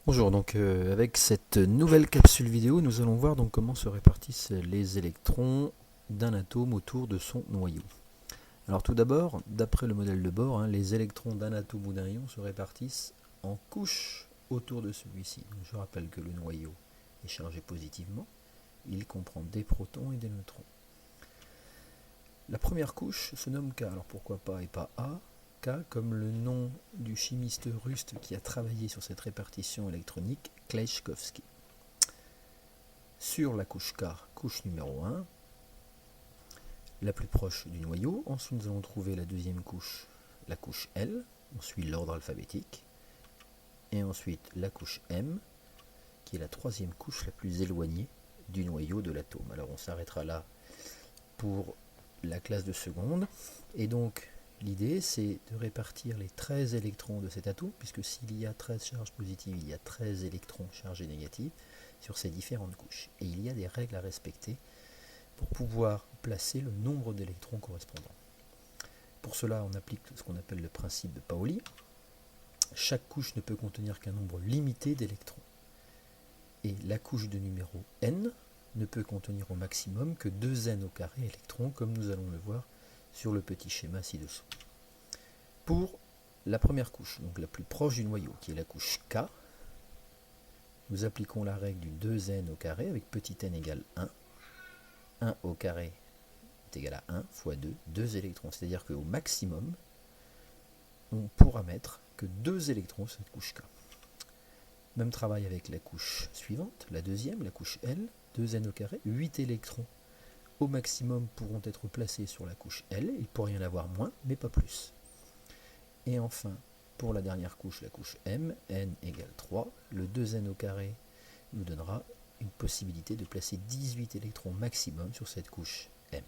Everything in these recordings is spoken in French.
Bonjour, donc avec cette nouvelle capsule vidéo, nous allons voir donc comment se répartissent les électrons d'un atome autour de son noyau. Alors tout d'abord, d'après le modèle de Bohr, les électrons d'un atome ou d'un ion se répartissent en couches autour de celui-ci. Donc, je rappelle que le noyau est chargé positivement, il comprend des protons et des neutrons. La première couche se nomme K, alors pourquoi pas et pas A? K comme le nom du chimiste russe qui a travaillé sur cette répartition électronique, Kleitchkovsky. Sur la couche K, couche numéro 1, la plus proche du noyau. Ensuite, nous allons trouver la deuxième couche, la couche L. On suit l'ordre alphabétique. Et ensuite, la couche M, qui est la troisième couche la plus éloignée du noyau de l'atome. Alors, on s'arrêtera là pour la classe de seconde. Et donc, l'idée, c'est de répartir les 13 électrons de cet atome, puisque s'il y a 13 charges positives, il y a 13 électrons chargés négatifs sur ces différentes couches. Et il y a des règles à respecter pour pouvoir placer le nombre d'électrons correspondants. Pour cela, on applique ce qu'on appelle le principe de Pauli. Chaque couche ne peut contenir qu'un nombre limité d'électrons. Et la couche de numéro n ne peut contenir au maximum que 2n au carré électrons, comme nous allons le voir sur le petit schéma ci-dessous. Pour la première couche, donc la plus proche du noyau, qui est la couche K, nous appliquons la règle du 2n au carré avec petit n égale 1. 1 au carré est égal à 1 fois 2, 2 électrons. C'est-à-dire qu'au maximum, on pourra mettre que 2 électrons sur cette couche K. Même travail avec la couche suivante, la deuxième, la couche L, 2n au carré, 8 électrons au maximum pourront être placés sur la couche L. Il pourrait y en avoir moins, mais pas plus. Et enfin, pour la dernière couche, la couche M, n égale 3, le 2n au carré nous donnera une possibilité de placer 18 électrons maximum sur cette couche M.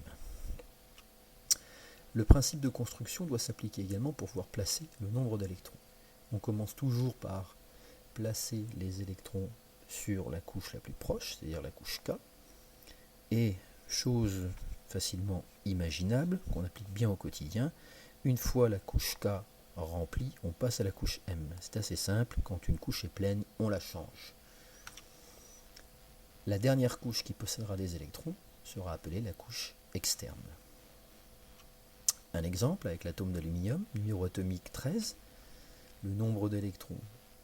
Le principe de construction doit s'appliquer également pour pouvoir placer le nombre d'électrons. On commence toujours par placer les électrons sur la couche la plus proche, c'est-à-dire la couche K, et chose facilement imaginable, qu'on applique bien au quotidien, une fois la couche K remplie, on passe à la couche M. C'est assez simple, quand une couche est pleine, on la change. La dernière couche qui possédera des électrons sera appelée la couche externe. Un exemple avec l'atome d'aluminium, numéro atomique 13, le nombre d'électrons,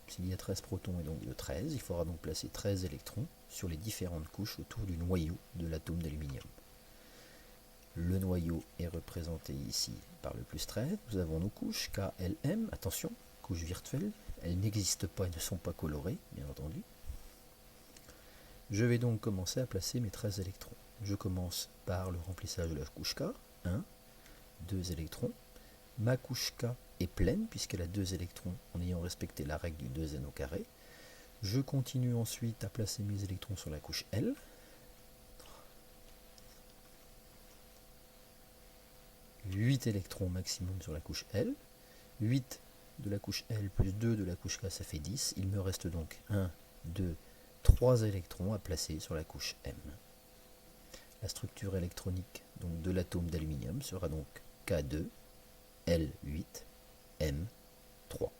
s'il y a 13 protons, est donc de 13, il faudra donc placer 13 électrons sur les différentes couches autour du noyau de l'atome d'aluminium. Le noyau est représenté ici par le plus 13, nous avons nos couches K, L, M, attention, couches virtuelles, elles n'existent pas et ne sont pas colorées, bien entendu. Je vais donc commencer à placer mes 13 électrons. Je commence par le remplissage de la couche K, 1, 2 électrons. Ma couche K est pleine puisqu'elle a 2 électrons en ayant respecté la règle du 2n au carré. Je continue ensuite à placer mes électrons sur la couche L. 8 électrons maximum sur la couche L. 8 de la couche L plus 2 de la couche K, ça fait 10. Il me reste donc 1, 2, 3 électrons à placer sur la couche M. La structure électronique donc, de l'atome d'aluminium sera donc K2, L8, M3.